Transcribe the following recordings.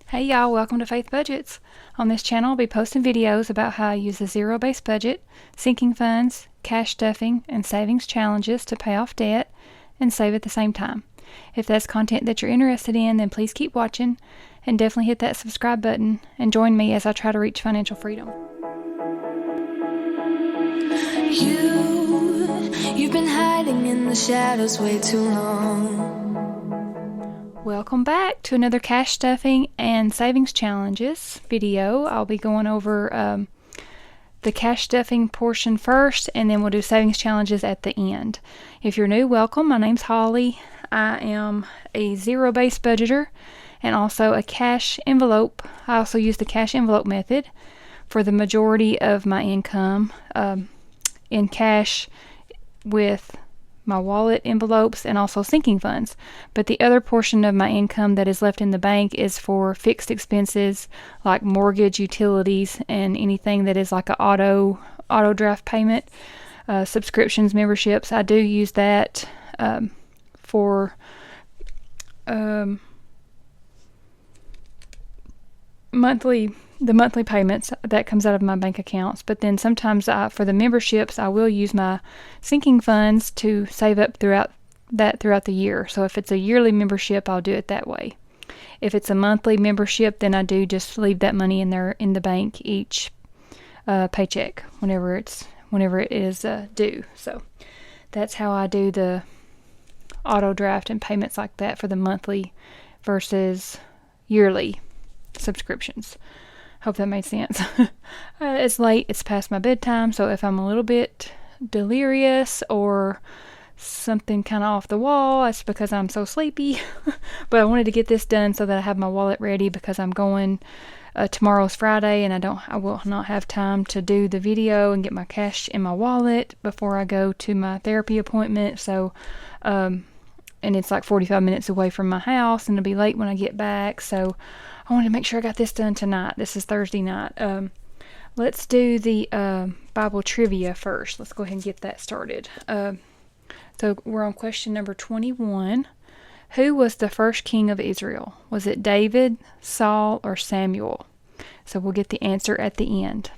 Hey y'all, welcome to Faith Budgets. On this channel I'll be posting videos about how I use a zero-based budget, sinking funds, cash stuffing, and savings challenges to pay off debt and save at the same time. If that's content that you're interested in, then please keep watching and definitely hit that subscribe button and join me as I try to reach financial freedom. You've been hiding in the shadows way too long. Welcome back to another cash stuffing and savings challenges video. I'll be going over the cash stuffing portion first, and then we'll do savings challenges at the end. If you're new, welcome. My name's Holly. I am a zero-based budgeter and also a cash envelope. I also use the cash envelope method for the majority of my income in cash with my wallet envelopes and also sinking funds. But the other portion of my income that is left in the bank is for fixed expenses like mortgage, utilities, and anything that is like an auto draft payment, subscriptions, memberships. I do use that for the monthly payments that comes out of my bank accounts. But then sometimes for the memberships, I will use my sinking funds to save up throughout the year. So if it's a yearly membership, I'll do it that way. If it's a monthly membership, then I do just leave that money in there in the bank each paycheck whenever it is due. So that's how I do the auto draft and payments like that for the monthly versus yearly subscriptions. Hope that made sense. It's late, it's past my bedtime, so if I'm a little bit delirious or something kind of off the wall, that's because I'm so sleepy. But I wanted to get this done so that I have my wallet ready, because I'm going tomorrow's Friday, and I will not have time to do the video and get my cash in my wallet before I go to my therapy appointment. So and it's like 45 minutes away from my house, and it'll be late when I get back. So I wanted to make sure I got this done tonight. This is Thursday night. Let's do the Bible trivia first. Let's go ahead and get that started. So we're on question number 21. Who was the first king of Israel? Was it David, Saul, or Samuel? So we'll get the answer at the end.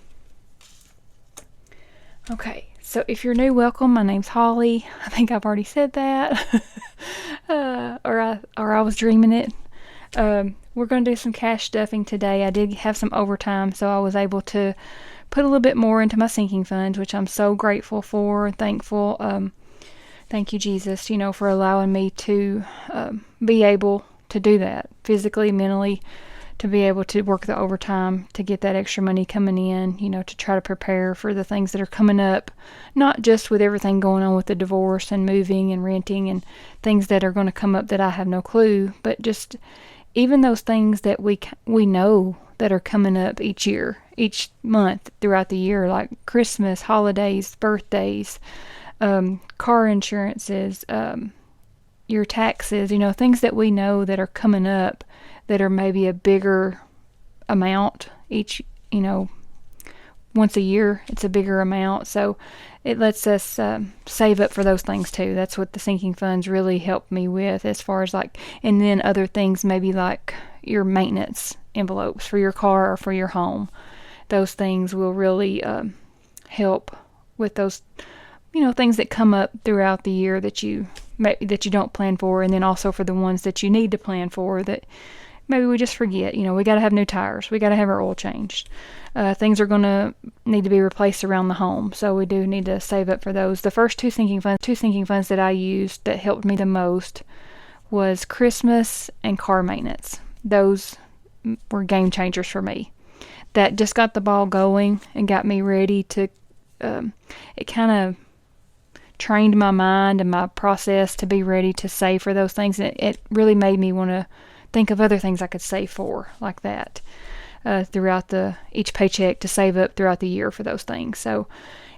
Okay, so if you're new, welcome. My name's Holly. I think I've already said that. or I was dreaming it. We're going to do some cash stuffing today. I did have some overtime, so I was able to put a little bit more into my sinking funds, which I'm so grateful for and thankful. Thank you, Jesus, for allowing me to be able to do that physically, mentally, to be able to work the overtime to get that extra money coming in, to try to prepare for the things that are coming up, not just with everything going on with the divorce and moving and renting and things that are going to come up that I have no clue, but just even those things that we know that are coming up each month throughout the year, like Christmas, holidays, birthdays, car insurances, your taxes, things that we know that are coming up that are maybe a bigger amount each, once a year, it's a bigger amount. So it lets us save up for those things too. That's what the sinking funds really help me with, as far as and then other things maybe like your maintenance envelopes for your car or for your home. Those things will really help with those, things that come up throughout the year that you don't plan for, and then also for the ones that you need to plan for that maybe we just forget. We got to have new tires. We got to have our oil changed. Things are going to need to be replaced around the home, so we do need to save up for those. The first two sinking funds that I used that helped me the most was Christmas and car maintenance. Those were game changers for me. That just got the ball going and got me ready to, it kind of trained my mind and my process to be ready to save for those things. And it really made me want to think of other things I could save for like that throughout each paycheck, to save up throughout the year for those things. So,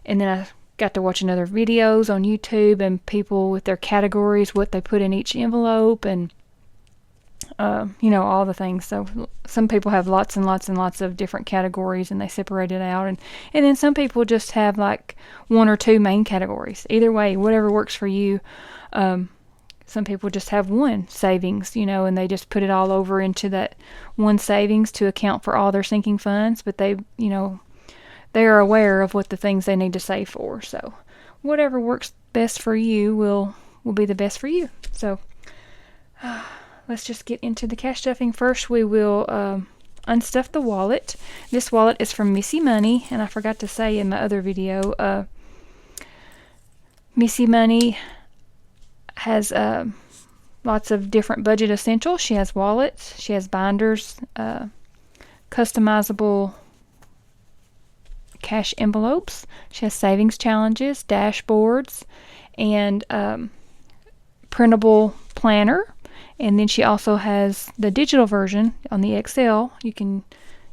and then I got to watch another videos on YouTube and people with their categories, what they put in each envelope, and all the things. So some people have lots and lots and lots of different categories, and they separate it out, and then some people just have like one or two main categories. Either way, whatever works for you. some people just have one savings, and they just put it all over into that one savings to account for all their sinking funds, but they are aware of what the things they need to save for. So whatever works best for you will be the best for you. So let's just get into the cash stuffing. First, we will unstuff the wallet. This wallet is from Missy Money, and I forgot to say in my other video, Missy Money has lots of different budget essentials. She has wallets, she has binders, customizable cash envelopes, she has savings challenges, dashboards, and printable planner. And then she also has the digital version on the Excel. You can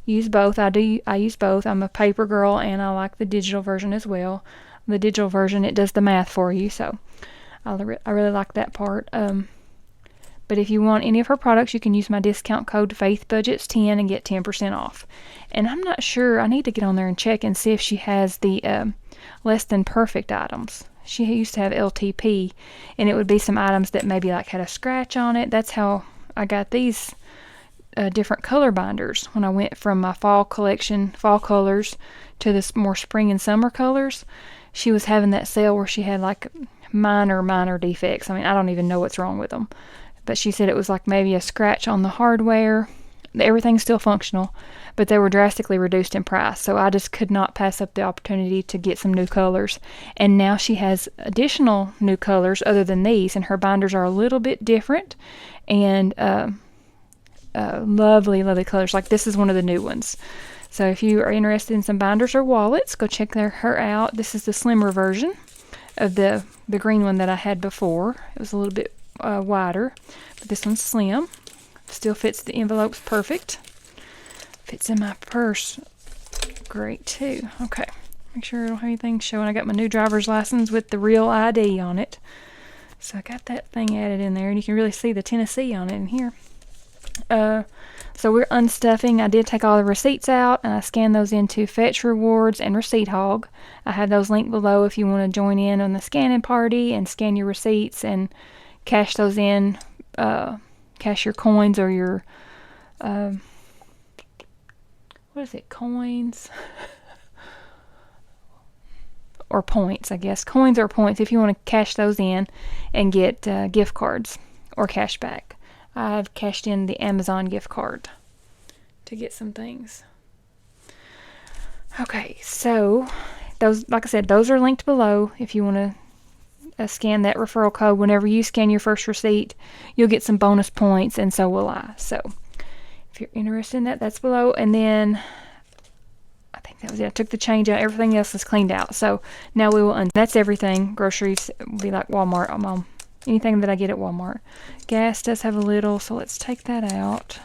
use both. I use both. I'm a paper girl, and I like the digital version as well. The digital version, it does the math for you, so I really like that part. But if you want any of her products, you can use my discount code FaithBudgets10 and get 10% off. And I'm not sure, I need to get on there and check and see if she has the less than perfect items. She used to have LTP, and it would be some items that maybe like had a scratch on it. That's how I got these different color binders when I went from my fall collection, fall colors, to this more spring and summer colors. She was having that sale where she had like minor defects. I mean, I don't even know what's wrong with them. But she said it was like maybe a scratch on the hardware. Everything's still functional, but they were drastically reduced in price. So I just could not pass up the opportunity to get some new colors. And now she has additional new colors other than these, and her binders are a little bit different and lovely colors. Like this is one of the new ones. So if you are interested in some binders or wallets, go check her out. This is the slimmer version of the green one that I had before. It was a little bit wider, but this one's slim. Still fits the envelopes perfect. Fits in my purse great too. Okay, make sure I don't have anything showing. I got my new driver's license with the real ID on it. So I got that thing added in there, and you can really see the Tennessee on it in here. So we're unstuffing. I did take all the receipts out, and I scanned those into Fetch Rewards and Receipt Hog. I have those linked below if you want to join in on the scanning party and scan your receipts and cash those in, cash your coins or your, coins? Or points, I guess. Coins or points if you want to cash those in and get gift cards or cash back. I've cashed in the Amazon gift card to get some things. Okay, so those, like I said, those are linked below if you want to scan that referral code. Whenever you scan your first receipt, you'll get some bonus points, and so will I. So if you're interested in that, that's below. And then I think that was it. I took the change out. Everything else is cleaned out. So now we will that's everything. Groceries will be like Walmart. Anything that I get at Walmart. Gas does have a little, so let's take that out.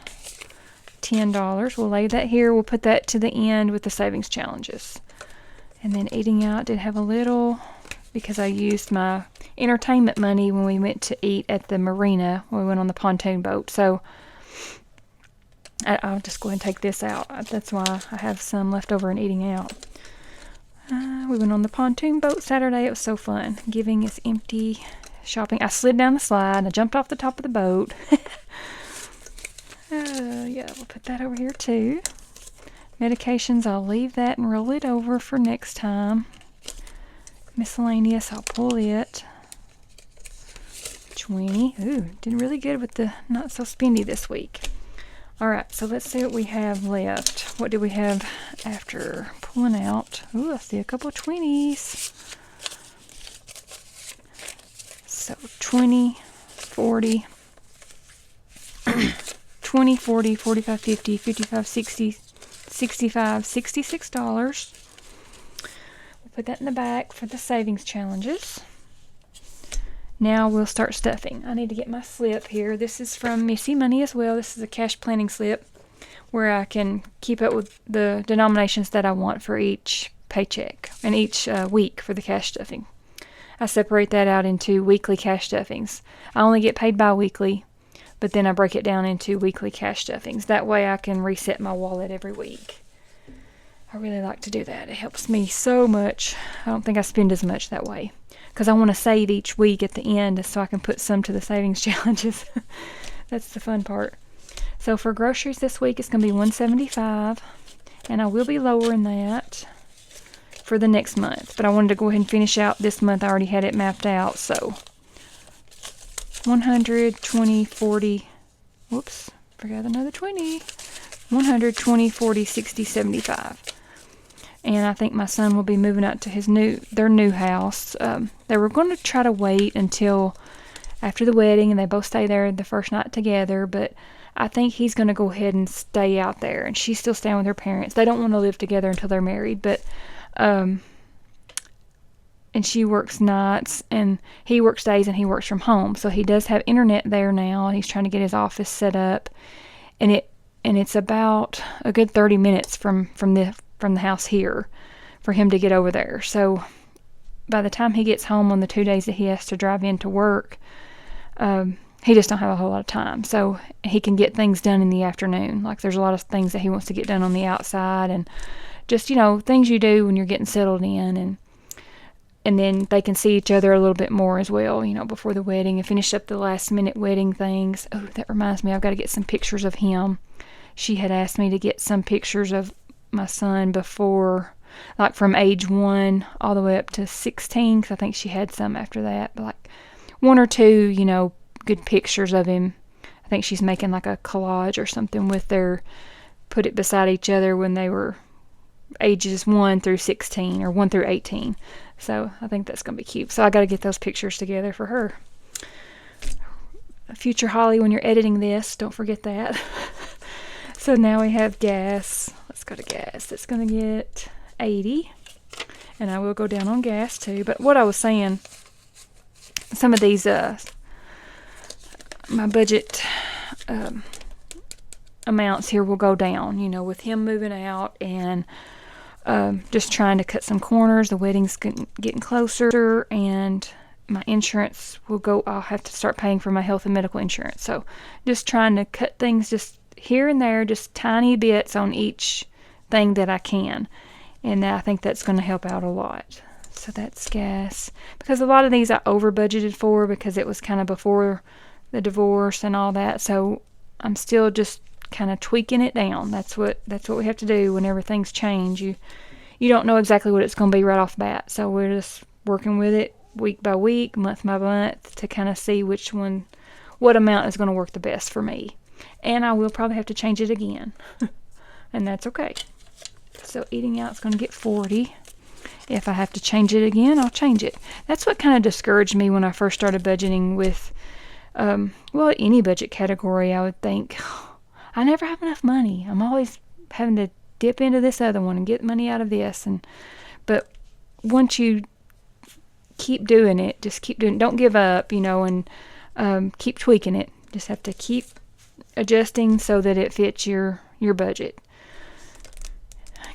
$10. We'll lay that here. We'll put that to the end with the savings challenges. And then eating out did have a little, because I used my entertainment money when we went to eat at the marina when we went on the pontoon boat. So I'll just go ahead and take this out. That's why I have some left over in eating out. We went on the pontoon boat Saturday. It was so fun. Giving is empty. Shopping. I slid down the slide. I jumped off the top of the boat. Yeah, we'll put that over here too. Medications, I'll leave that and roll it over for next time. Miscellaneous, I'll pull it. 20. Ooh, did really good with the not so spendy this week. Alright, so let's see what we have left. What do we have after pulling out? Ooh, I see a couple of 20s. So 20, 40, 20, 40, 45, 50, 55, 60, 65, $66. We'll put that in the back for the savings challenges. Now we'll start stuffing. I need to get my slip here. This is from Missy Money as well. This is a cash planning slip where I can keep up with the denominations that I want for each paycheck and each week for the cash stuffing. I separate that out into weekly cash stuffings. I only get paid bi-weekly, but then I break it down into weekly cash stuffings. That way I can reset my wallet every week. I really like to do that. It helps me so much. I don't think I spend as much that way. because I want to save each week at the end so I can put some to the savings challenges. That's the fun part. So for groceries this week, it's going to be $175, and I will be lowering that for the next month. But I wanted to go ahead and finish out this month. I already had it mapped out, so 100, 20, 40. Whoops, forgot another 20. 120, 40, 60, 75. And I think my son will be moving out to their new house. They were going to try to wait until after the wedding, and they both stay there the first night together, but I think he's going to go ahead and stay out there, and she's still staying with her parents. They don't want to live together until they're married, but and she works nights, and he works days, and he works from home. So he does have internet there now, and he's trying to get his office set up, and it's about a good 30 minutes from the house here for him to get over there. So by the time he gets home on the 2 days that he has to drive into work, he just don't have a whole lot of time. So he can get things done in the afternoon. Like there's a lot of things that he wants to get done on the outside, and just, things you do when you're getting settled in, and then they can see each other a little bit more as well, before the wedding, and finish up the last minute wedding things. Oh, that reminds me, I've got to get some pictures of him. She had asked me to get some pictures of my son before, like from age 1 all the way up to 16, because I think she had some after that, but like 1 or 2, good pictures of him. I think she's making like a collage or something put it beside each other when they were ages 1 through 16 or 1 through 18. So I think that's going to be cute. So I got to get those pictures together for her. Future Holly, when you're editing this, don't forget that. So now we have gas. Let's go to gas. It's going to get 80. And I will go down on gas too. But what I was saying, some of these, my budget amounts here will go down, with him moving out, and just trying to cut some corners. The wedding's getting closer, and my insurance will go. I'll have to start paying for my health and medical insurance. So just trying to cut things just here and there, just tiny bits on each thing that I can. And I think that's going to help out a lot. So that's gas. Because a lot of these I over budgeted for because it was kind of before the divorce and all that. So I'm still just kind of tweaking it down. That's what we have to do whenever things change. You don't know exactly what it's going to be right off the bat. So we're just working with it week by week, month by month, to kind of see what amount is going to work the best for me. And I will probably have to change it again. And that's okay. So eating out's going to get 40. If I have to change it again, I'll change it. That's what kind of discouraged me when I first started budgeting with, any budget category. I would think, I never have enough money. I'm always having to dip into this other one and get money out of this. But once you keep doing it, just keep doing it. Don't give up, and keep tweaking it. Just have to keep adjusting so that it fits your budget.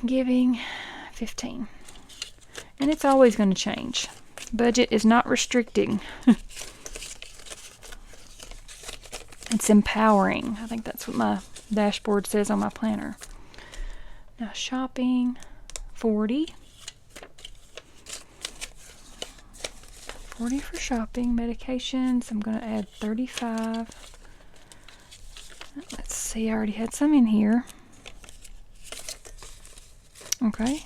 Giving 15. And it's always going to change. Budget is not restricting. It's empowering. I think that's what my dashboard says on my planner. Now shopping, 40. 40 for shopping. Medications, I'm going to add 35. Let's see, I already had some in here. Okay.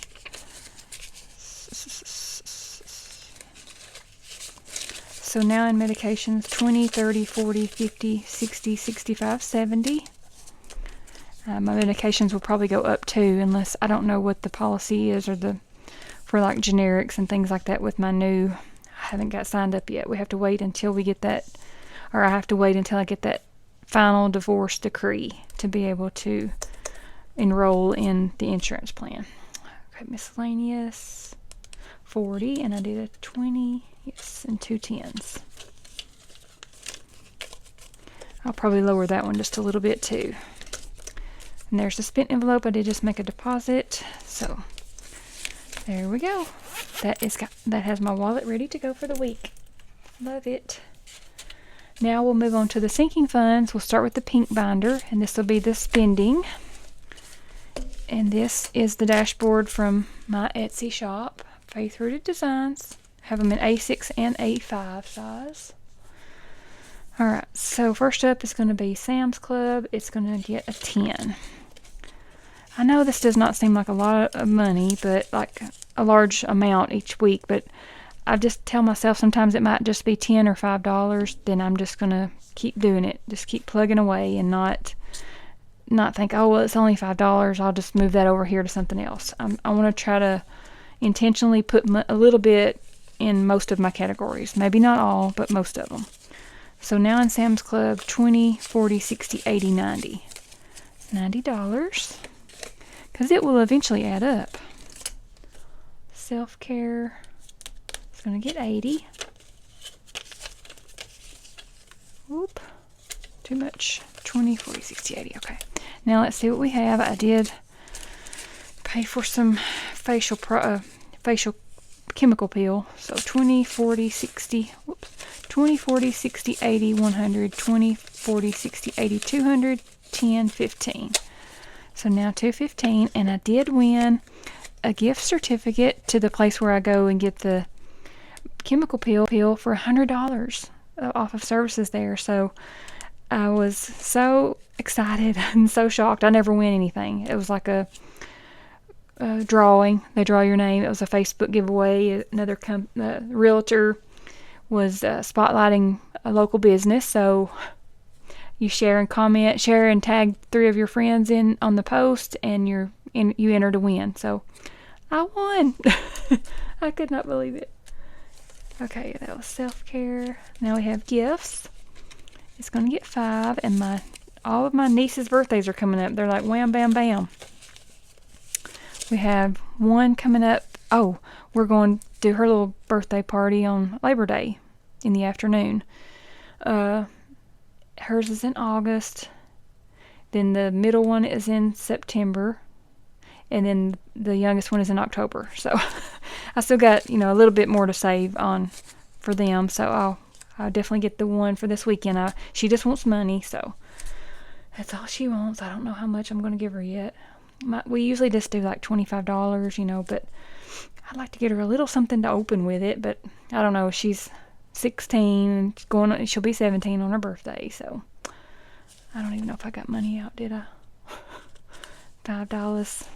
So now in medications, 20, 30, 40, 50, 60, 65, 70. My medications will probably go up too, unless I don't know what the policy is for like generics and things like that with my new. I haven't got signed up yet. We have to wait until we get that, or I have to wait until I get that final divorce decree to be able to enroll in the insurance plan. Okay, miscellaneous, 40, and I did a 20. Yes, and 2 10s. I'll probably lower that one just a little bit too. And there's the spent envelope. I did just make a deposit. So there we go. That has my wallet ready to go for the week. Love it. Now we'll move on to the sinking funds. We'll start with the pink binder, and this will be the spending. And this is the dashboard from my Etsy shop, Faith Rooted Designs. Have them in A6 and A5 size. Alright, so first up is going to be Sam's Club. It's going to get a 10. I know this does not seem like a lot of money, but like a large amount each week, but I just tell myself sometimes it might just be $10 or $5, then I'm just going to keep doing it. Just keep plugging away and not think, oh, well, it's only $5. I'll just move that over here to something else. I want to try to intentionally put a little bit in most of my categories. Maybe not all, but most of them. So now in Sam's Club, 20, 40, 60, 80, 90. $90. Because it will eventually add up. Self-care is going to get 80. Whoop. Too much. 20, 40, 60, 80. Okay. Now let's see what we have. I did pay for some facial chemical peel. So 20, 40, 60. Whoops. 20, 40, 60, 80, 100, 20, 40, 60, 80, 200, 10, 15. So now $2.15, and I did win a gift certificate to the place where I go and get the chemical peel for $100 off of services there. So I was so excited and so shocked. I never win anything. It was like a drawing. They draw your name. It was a Facebook giveaway. Another realtor was spotlighting a local business, so you share and tag 3 of your friends in on the post, and you enter to win. So I won. I could not believe it. Okay, that was self-care. Now we have gifts. It's going to get 5, and all of my nieces' birthdays are coming up. They're like wham, bam, bam. We have one coming up. Oh, we're going to do her little birthday party on Labor Day in the afternoon. Hers is in August. Then the middle one is in September. And then the youngest one is in October. So I still got, a little bit more to save on for them. So I'll definitely get the one for this weekend. She just wants money, so that's all she wants. I don't know how much I'm going to give her yet. We usually just do like $25, but I'd like to get her a little something to open with it. But I don't know. She's 16 and she'll be 17 on her birthday, so I don't even know if I got money out, did I? $5.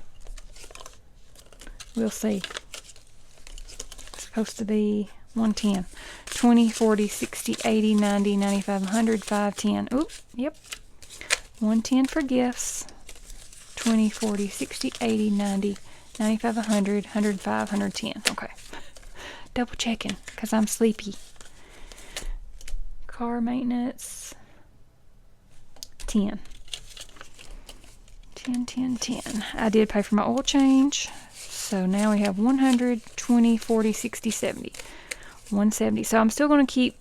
We'll see. It's supposed to be 110. 20, 40, 60, 80, 90, 95, 100, 5, 10. Oop, yep. 110 for gifts. 20, 40, 60, 80, 90, 95, 100, 105, 110. Okay. Double checking because I'm sleepy. Car maintenance. 10. 10, 10, 10. I did pay for my oil change. So now we have 100, 20, 40, 60, 70. 170. So I'm still going to keep,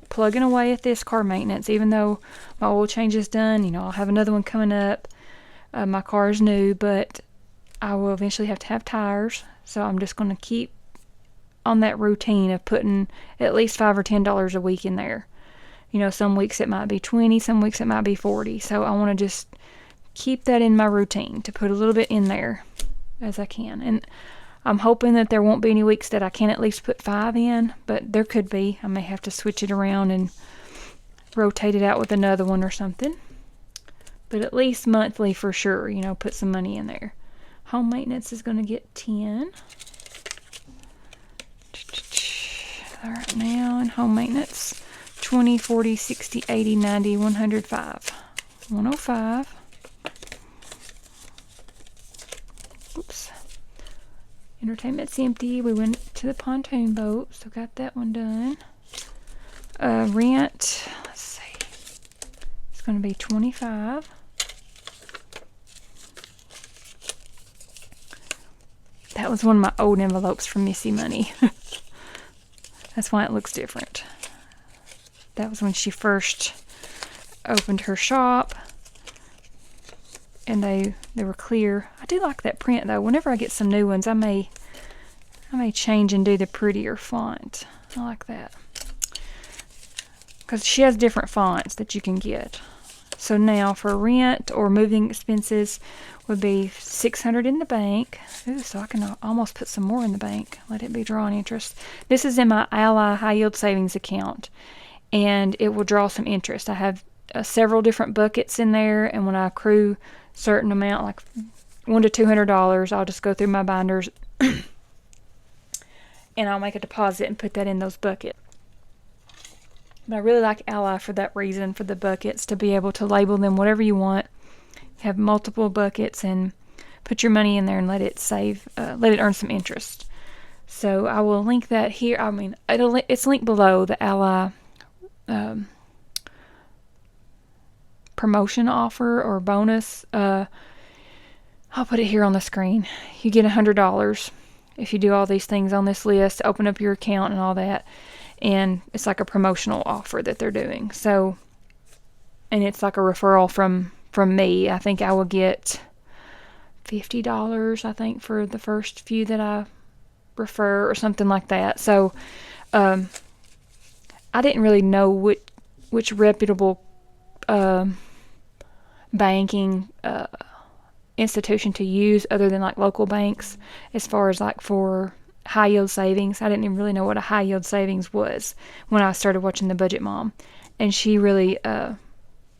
plugging away at this car maintenance, even though my oil change is done. I'll have another one coming up. My car is new, but I will eventually have to have tires. So I'm just going to keep on that routine of putting at least $5 or $10 a week in there. Some weeks it might be 20, some weeks it might be 40. So I want to just keep that in my routine to put a little bit in there as I can. And I'm hoping that there won't be any weeks that I can at least put 5 in, but there could be. I may have to switch it around and rotate it out with another one or something. But at least monthly for sure, put some money in there. Home maintenance is going to get 10. All right, now in home maintenance, 20, 40, 60, 80, 90, 105. 105. Oops. Entertainment's empty. We went to the pontoon boat, so got that one done. Rent, let's see. It's going to be 25. That was one of my old envelopes from Missy Money. That's why it looks different. That was when she first opened her shop. And they were clear. I do like that print though. Whenever I get some new ones, I may change and do the prettier font. I like that. Because she has different fonts that you can get. So now for rent or moving expenses would be $600 in the bank. Ooh, so I can almost put some more in the bank. Let it be drawing interest. This is in my Ally high yield savings account, and it will draw some interest. I have several different buckets in there, and when I accrue certain amount, like $100 to $200, I'll just go through my binders and I'll make a deposit and put that in those buckets. But I really like Ally for that reason, for the buckets, to be able to label them whatever you want. Have multiple buckets and put your money in there and let it earn some interest. So I will link that here. I mean, it's linked below, the Ally promotion offer or bonus. I'll put it here on the screen. You get $100 if you do all these things on this list, open up your account and all that. And it's like a promotional offer that they're doing. So, and it's like a referral from me. I think I will get $50, I think, for the first few that I refer or something like that. So, I didn't really know which reputable banking institution to use other than like local banks as far as like for high yield savings. I didn't even really know what a high yield savings was when I started watching the Budget Mom, and she really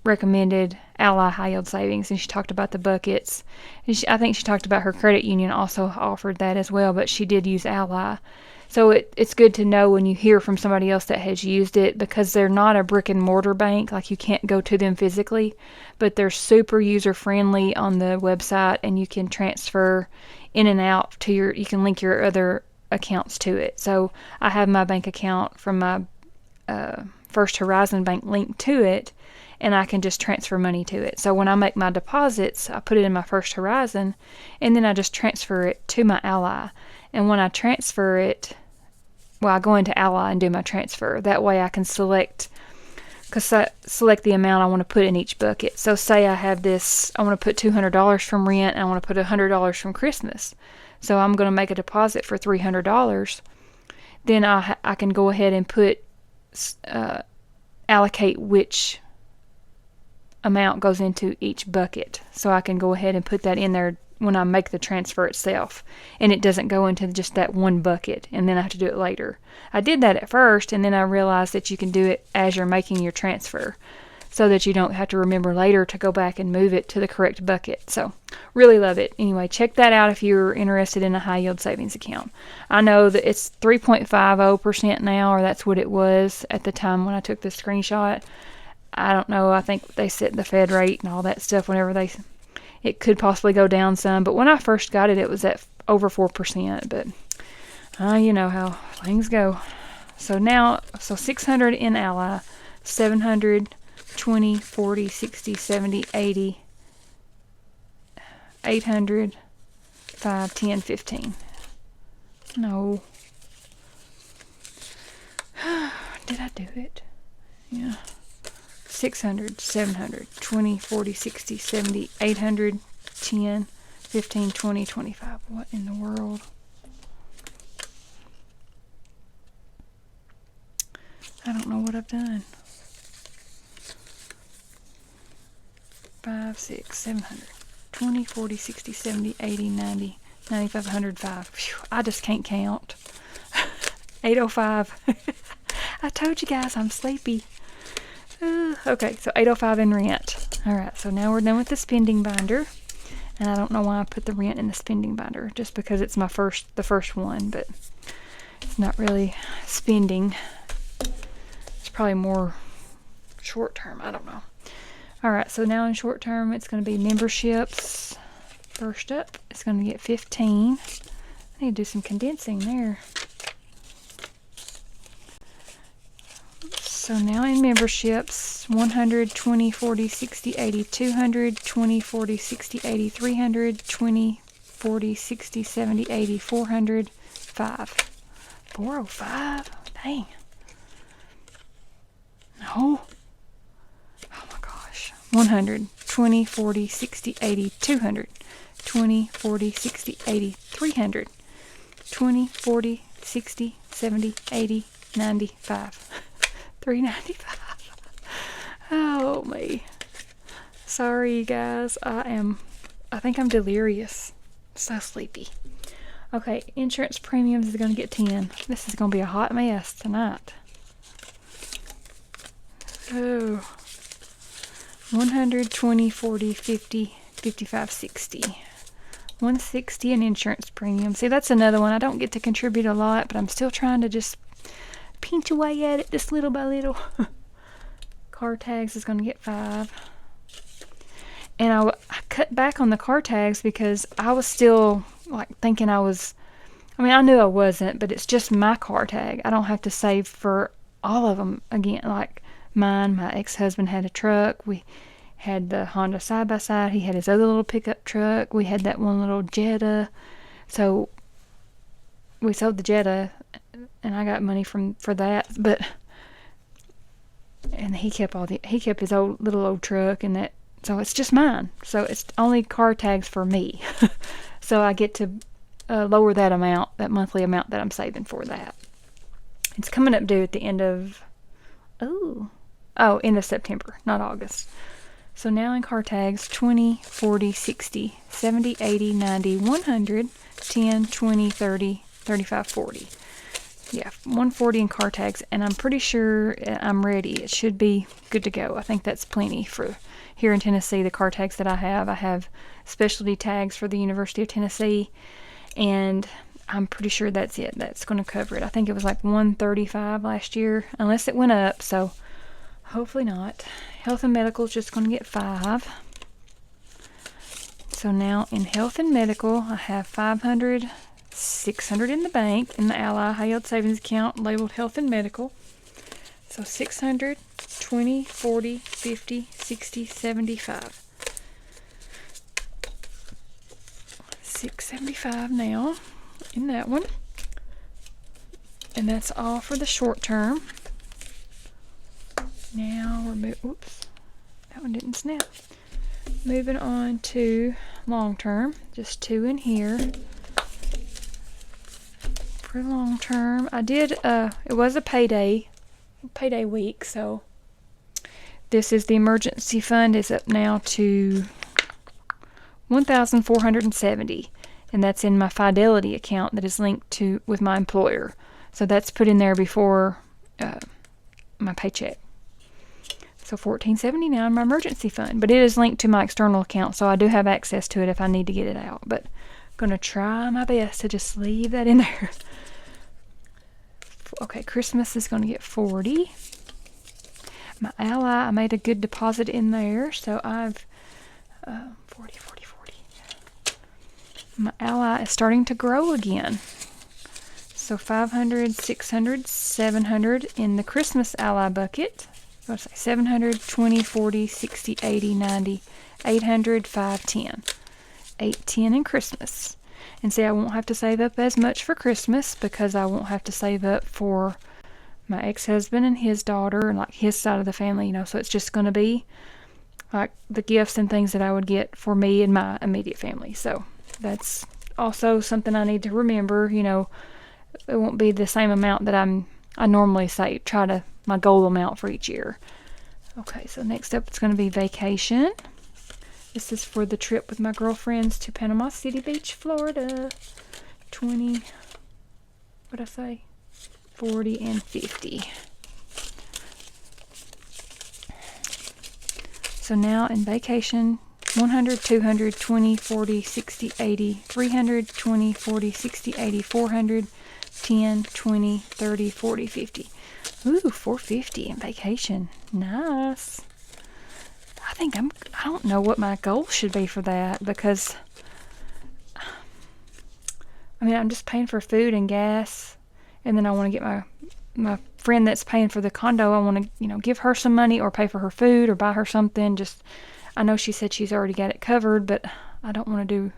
recommended Ally high yield savings, and she talked about the buckets, and I think she talked about her credit union also offered that as well, but she did use Ally. So it's good to know when you hear from somebody else that has used it, because they're not a brick and mortar bank, like you can't go to them physically, but they're super user friendly on the website, and you can transfer in and out to you can link your other accounts to it. So I have my bank account from my First Horizon Bank linked to it, and I can just transfer money to it. So when I make my deposits, I put it in my First Horizon, and then I just transfer it to my Ally. And when I transfer it, I go into Ally and do my transfer. That way I can select the amount I want to put in each bucket. So say I have this, I want to put $200 from rent, and I want to put $100 from Christmas. So I'm going to make a deposit for $300. Then I can go ahead and allocate which amount goes into each bucket. So I can go ahead and put that in there when I make the transfer itself, and it doesn't go into just that one bucket and then I have to do it later. I did that at first, and then I realized that you can do it as you're making your transfer, so that you don't have to remember later to go back and move it to the correct bucket. So really love it. Anyway, check that out if you're interested in a high yield savings account. I know that it's 3.50% now, or that's what it was at the time when I took the screenshot. I don't know. I think they set the Fed rate and all that stuff whenever it could possibly go down some. But when I first got it, it was at over 4%. But you know how things go. So now, 600 in Ally, 700, 20, 40, 60, 70, 80, 800, 5, 10, 15. No. Did I do it? Yeah. 600, 700, 20, 40, 60, 70, 800, 10, 15, 20, 25. What in the world? I don't know what I've done. 5, 6, 700, 20, 40, 60, 70, 80, 90, 95, 105. Phew, I just can't count. 805. I told you guys I'm sleepy. Okay, so 805 in rent. Alright, so now we're done with the spending binder. And I don't know why I put the rent in the spending binder, just because it's the first one, but it's not really spending. It's probably more short term, I don't know. Alright, so now in short term it's going to be memberships. First up, it's going to get 15. I need to do some condensing there. So now in memberships, 100, 20, 40, 60, 80, 200, 20, 40, 60, 80, 300, 20, 40, 60, 70, 80, 400, 5. 405? Dang. No. Oh my gosh. 100, 20, 40, 60, 80, 200, 20, 40, 60, 80, 300, 20, 40, 60, 70, 80, 95. 395. Oh me. Sorry, you guys. I think I'm delirious. So sleepy. Okay, insurance premiums is going to get 10. This is going to be a hot mess tonight. So, 100, 20, 40, 50, 55, 60. 160 in insurance premium. See, that's another one. I don't get to contribute a lot, but I'm still trying to just pinch away at it just little by little. Car tags is going to get 5. And I cut back on the car tags because I was still like thinking I knew I wasn't, but it's just my car tag. I don't have to save for all of them again. Like mine, my ex-husband had a truck. We had the Honda side-by-side. He had his other little pickup truck. We had that one little Jetta. So we sold the Jetta, and I got money for that. And he kept his old truck, and that. So it's just mine. So it's only car tags for me. So I get to lower that monthly amount that I'm saving for that. It's coming up due at the end of end of September, not August. So now in car tags, 20, 40, 60, 70, 80, 90, 100, 10, 20, 30, 35, 40. Yeah, 140 in car tags, and I'm pretty sure I'm ready. It should be good to go. I think that's plenty for here in Tennessee, the car tags that I have. I have specialty tags for the University of Tennessee, and I'm pretty sure that's it. That's going to cover it. I think it was like 135 last year, unless it went up, so hopefully not. Health and medical is just going to get 5. So now in health and medical, I have 500, 600 in the bank, in the Ally High Yield Savings Account, labeled health and medical. So 600, 20, 40, 50, 60, 75. 675 now in that one. And that's all for the short term. Now we're oops, that one didn't snap. Moving on to long term, just 2 in here. For long term, I did, it was a payday week, so this is the emergency fund is up now to 1,470, and that's in my Fidelity account that is linked to with my employer. So that's put in there before my paycheck. So $1,470 now in my emergency fund, but it is linked to my external account, so I do have access to it if I need to get it out. But I'm gonna try my best to just leave that in there. Okay, Christmas is gonna get 40. My Ally, I made a good deposit in there, so I've 40. My Ally is starting to grow again. So 500, 600, 700 in the Christmas Ally bucket. I'll say 700, 20, 40, 60, 80, 90, 800, 510. 810 in Christmas. And see, I won't have to save up as much for Christmas because I won't have to save up for my ex-husband and his daughter and like his side of the family, so it's just going to be like the gifts and things that I would get for me and my immediate family. So that's also something I need to remember, it won't be the same amount that I normally say, my goal amount for each year. Okay, so next up it's going to be vacation. This is for the trip with my girlfriends to Panama City Beach, Florida. 20, what'd I say? 40 and 50. So now in vacation, 100, 200, 20, 40, 60, 80, 300, 20, 40, 60, 80, 400, 10, 20, 30, 40, 50. Ooh, 450 in vacation. Nice. I don't know what my goal should be for that because, I'm just paying for food and gas, and then I want to get my friend that's paying for the condo, I want to, give her some money or pay for her food or buy her something. I know she said she's already got it covered, but I want to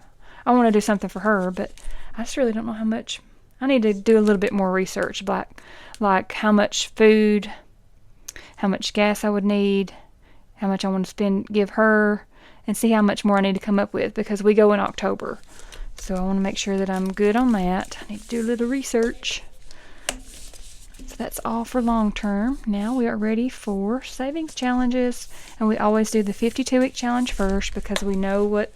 do something for her, but I just really don't know how much. I need to do a little bit more research, like how much food, how much gas I would need, how much I want to give her, and see how much more I need to come up with because we go in October. So I want to make sure that I'm good on that. I need to do a little research. So So that's all for long term. Now we are ready for savings challenges. And we always do the 52-week challenge first because we know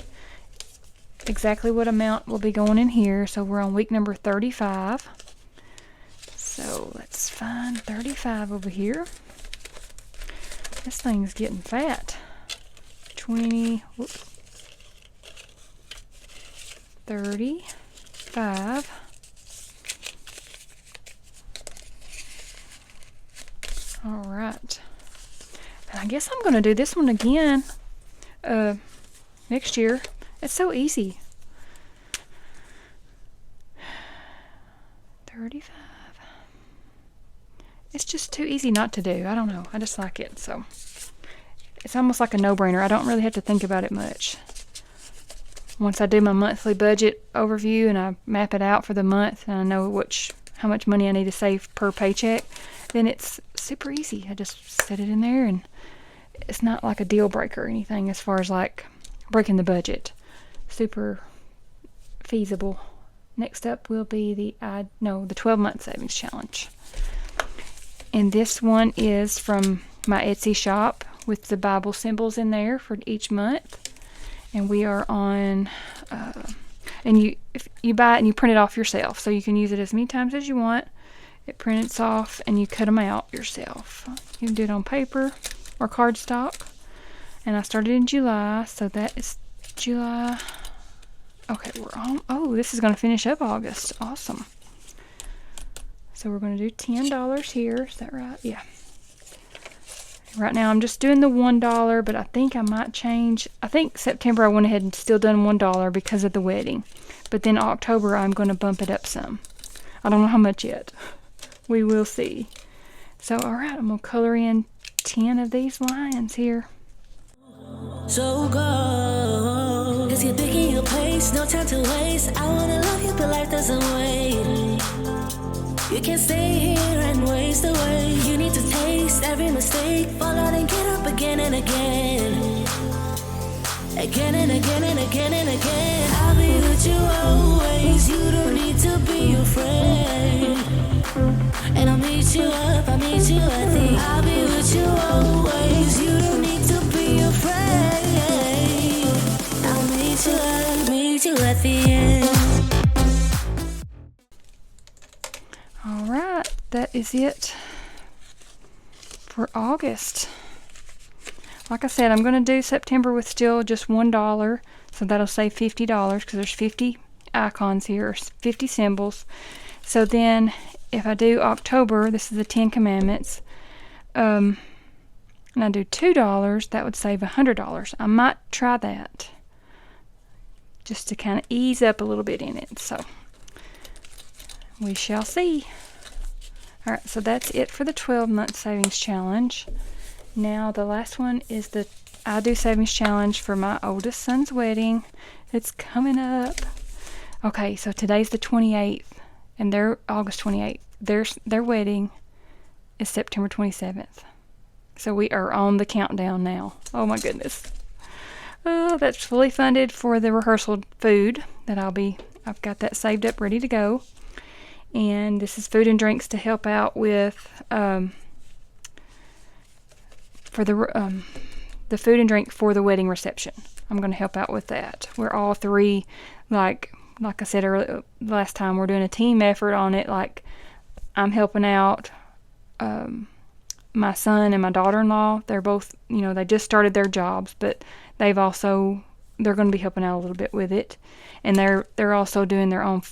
exactly what amount will be going in here. So we're on week number 35. So let's find 35 over here. This thing's getting fat. 20, 35. All right. And I guess I'm going to do this one again next year. It's so easy. 35. It's just too easy not to do. I don't know. I just like it. So it's almost like a no-brainer. I don't really have to think about it much. Once I do my monthly budget overview and I map it out for the month and I know how much money I need to save per paycheck, then it's super easy. I just set it in there, and it's not like a deal breaker or anything as far as like breaking the budget. Super feasible. Next up will be the 12-month savings challenge. And this one is from my Etsy shop with the Bible symbols in there for each month. And we are on, if you buy it and you print it off yourself, so you can use it as many times as you want. It prints off and you cut them out yourself. You can do it on paper or cardstock. And I started in July, so that is July. Okay, this is going to finish up August. Awesome. So we're going to do $10 here. Is that right? Yeah. Right now I'm just doing the $1, but I think I might change. I think September I went ahead and still done $1 because of the wedding. But then October I'm going to bump it up some. I don't know how much yet. We will see. So alright, I'm going to color in 10 of these lions here. So go. Let's get big in your place, no time to waste. I wanna love you, but life doesn't wait. You can't stay here and waste away. You need to taste every mistake, fall out and get up again and again. Again and again and again and again. I'll be with you always. You don't need to be afraid. And I'll meet you up, I'll meet you at the. I'll be with you always. You don't need to be afraid. I'll meet you at the end. Alright, that is it for August. Like I said, I'm going to do September with still just $1, so that'll save $50 because there's 50 icons here, or 50 symbols. So then if I do October, this is the 10 Commandments, and I do $2, that would save $100. I might try that just to kind of ease up a little bit in it. So we shall see. Alright, so that's it for the 12-month savings challenge. Now the last one is the I Do Savings Challenge for my oldest son's wedding. It's coming up. Okay, so today's the 28th, and they're August 28th. Their wedding is September 27th. So we are on the countdown now. Oh my goodness. That's fully funded for the rehearsal food that I've got that saved up ready to go. And this is food and drinks to help out with for the food and drink for the wedding reception. I'm going to help out with that. We're all three, like I said earlier, last time, we're doing a team effort on it. Like, I'm helping out my son and my daughter-in-law. They're both, they just started their jobs, but they're going to be helping out a little bit with it. And they're also doing their own.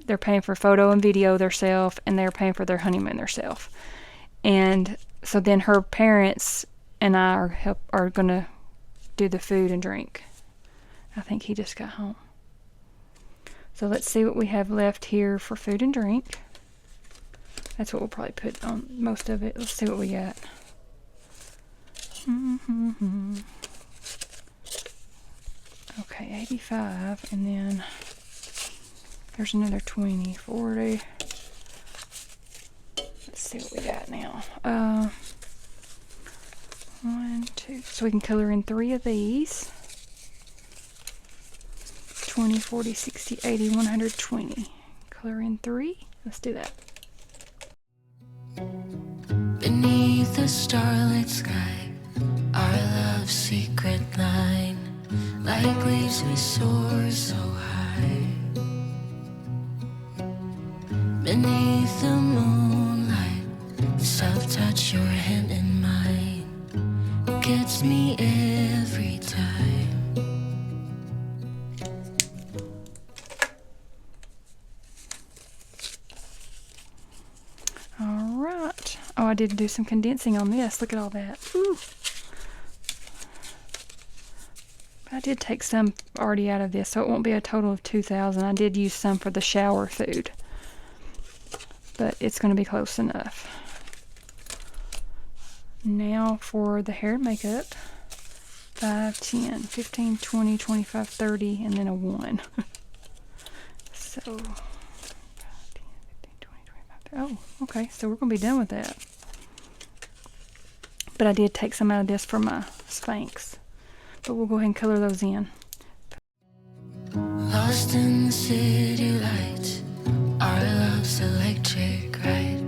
They're paying for photo and video themselves, and they're paying for their honeymoon themselves. And so then her parents and I are going to do the food and drink. I think he just got home. So let's see what we have left here for food and drink. That's what we'll probably put on most of it. Let's see what we got. Okay, 85, and then there's another 20, 40. Let's see what we got now. 1, 2. So we can color in 3 of these. 20, 40, 60, 80, 120. Color in 3. Let's do that. beneath the starlit sky, our love's secret line, like leaves we soar so high. Beneath the moonlight, soft touch your hand in mine, it gets me every time. All right. Oh, I did do some condensing on this. Look at all that. Ooh. I did take some already out of this, so it won't be a total of 2,000. I did use some for the shower food, but it's going to be close enough. Now for the hair and makeup. 5, 10, 15, 20, 25, 30, and then a 1. So, 5, 10, 15, 20, 25, 30. Oh, okay, so we're going to be done with that. But I did take some out of this for my Spanx. But we'll go ahead and color those in. Lost in the city lights, our love's electric, right?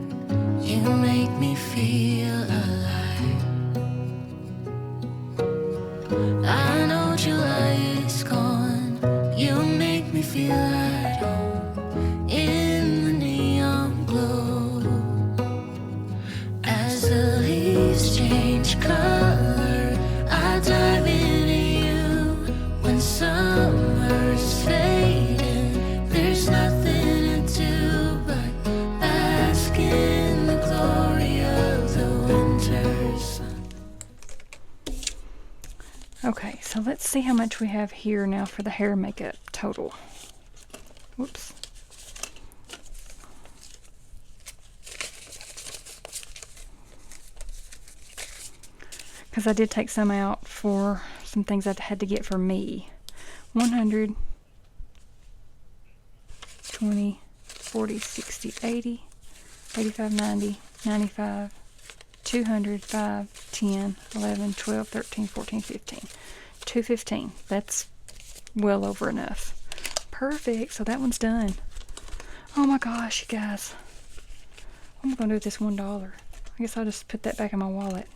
You make me feel alive. I know July is gone, you make me feel at home in the neon glow. As the leaves change color, I dive into you. When summer's fading, there's nothing to do but bask in the glory of the winter sun. Okay, so let's see how much we have here now for the hair and makeup total. Whoops. Because I did take some out for some things I had to get for me. 100, 20, 40, 60, 80, 85, 90, 95, 200, 5, 10, 11, 12, 13, 14, 15. 215. That's well over enough. Perfect. So that one's done. Oh my gosh, you guys. What am I going to do with this $1? I guess I'll just put that back in my wallet.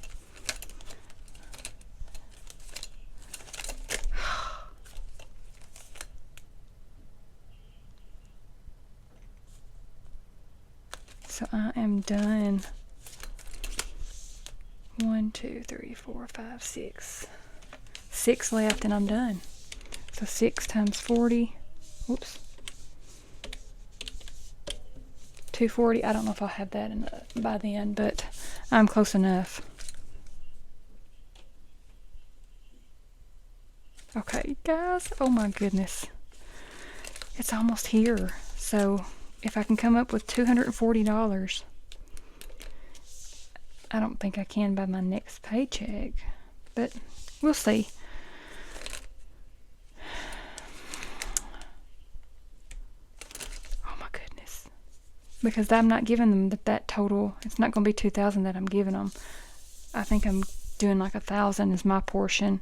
So I am done. 1, 2, 3, 4, 5, 6. 6 left and I'm done. So 6 times 40. Whoops. 240. I don't know if I'll have that by then, but I'm close enough. Okay, guys. Oh my goodness. It's almost here. So if I can come up with $240, I don't think I can by my next paycheck, but we'll see. Oh my goodness. Because I'm not giving them that total. It's not going to be 2,000 that I'm giving them. I think I'm doing like 1,000 as my portion.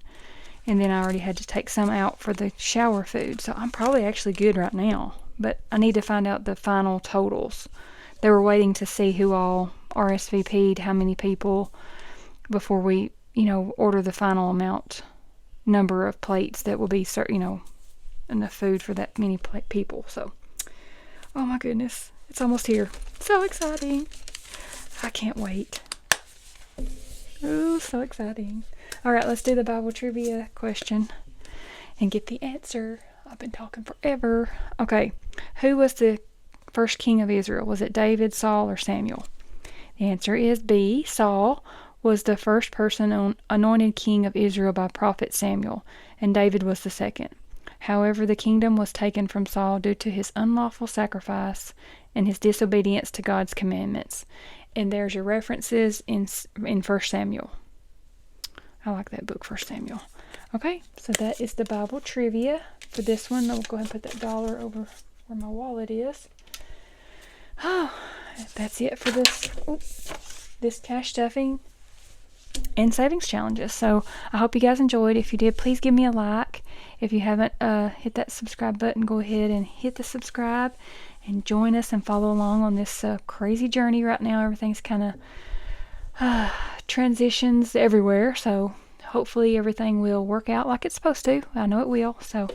And then I already had to take some out for the shower food. So I'm probably actually good right now. But I need to find out the final totals. They were waiting to see who all RSVP'd, how many people, before we, order the final number of plates that will be, enough food for that many people. So, oh my goodness, it's almost here. So exciting. I can't wait. Oh, so exciting. All right, let's do the Bible trivia question and get the answer. I've been talking forever. Okay, who was the first king of Israel? Was it David, Saul, or Samuel? The answer is B. Saul was the first person anointed king of Israel by prophet Samuel, and David was the second. However, the kingdom was taken from Saul due to his unlawful sacrifice and his disobedience to God's commandments. And there's your references in 1 Samuel. I like that book, 1 Samuel. Okay, so that is the Bible trivia for this one. I'll go ahead and put that dollar over where my wallet is. Oh, that's it for this cash stuffing and savings challenges. So I hope you guys enjoyed. If you did, please give me a like. If you haven't hit that subscribe button, go ahead and hit the subscribe and join us and follow along on this crazy journey right now. Everything's kind of transitions everywhere, so hopefully everything will work out like it's supposed to. I know it will. So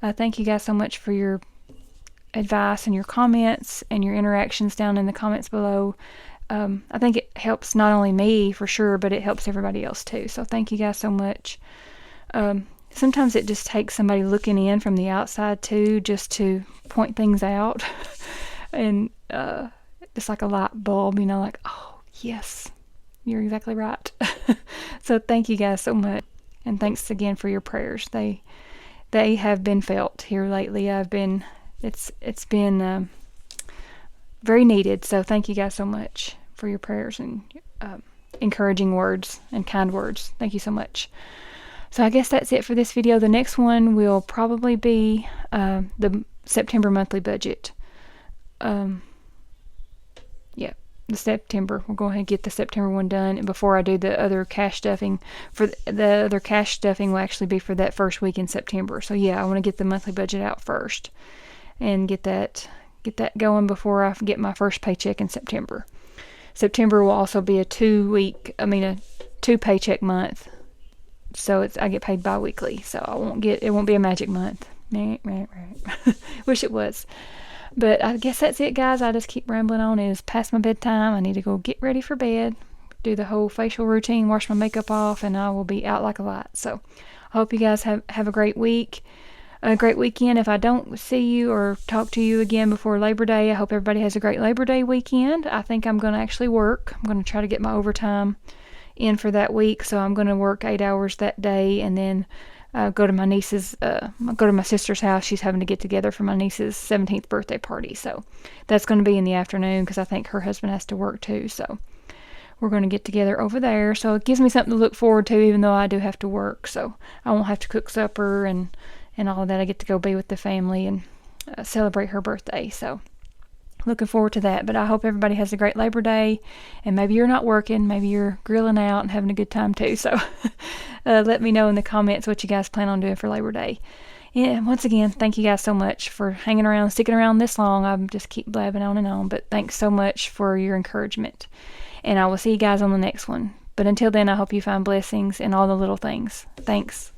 thank you guys so much for your advice and your comments and your interactions down in the comments below. I think it helps not only me for sure, but it helps everybody else too. So thank you guys so much. Sometimes it just takes somebody looking in from the outside too, just to point things out. And it's like a light bulb, like, oh, yes, you're exactly right. So thank you guys so much. And thanks again for your prayers. They have been felt here lately. It's been very needed. So thank you guys so much for your prayers and encouraging words and kind words. Thank you so much. So I guess that's it for this video. The next one will probably be the September monthly budget. Yeah, the September. We'll go ahead and get the September one done. And before I do the other cash stuffing, for the other cash stuffing will actually be for that first week in September. So yeah, I want to get the monthly budget out first and get that going before I get my first paycheck in September. September will also be a 2 paycheck month. So I get paid bi-weekly. So it won't be a magic month. Wish it was. But I guess that's it, guys. I just keep rambling on. It is past my bedtime. I need to go get ready for bed, do the whole facial routine, wash my makeup off, and I will be out like a light. So I hope you guys have a great week, a great weekend. If I don't see you or talk to you again before Labor Day, I hope everybody has a great Labor Day weekend. I think I'm going to actually work. I'm going to try to get my overtime in for that week. So I'm going to work 8 hours that day and then go to my sister's house. She's having to get together for my niece's 17th birthday party. So that's going to be in the afternoon because I think her husband has to work too. So we're going to get together over there. So it gives me something to look forward to, even though I do have to work. So I won't have to cook supper and all of that. I get to go be with the family and celebrate her birthday. So looking forward to that. But I hope everybody has a great Labor Day, and maybe you're not working, maybe you're grilling out and having a good time too. So let me know in the comments what you guys plan on doing for Labor Day. And once again, thank you guys so much for hanging around, sticking around this long. I just keep blabbing on and on, but thanks so much for your encouragement. And I will see you guys on the next one. But until then, I hope you find blessings in all the little things. Thanks.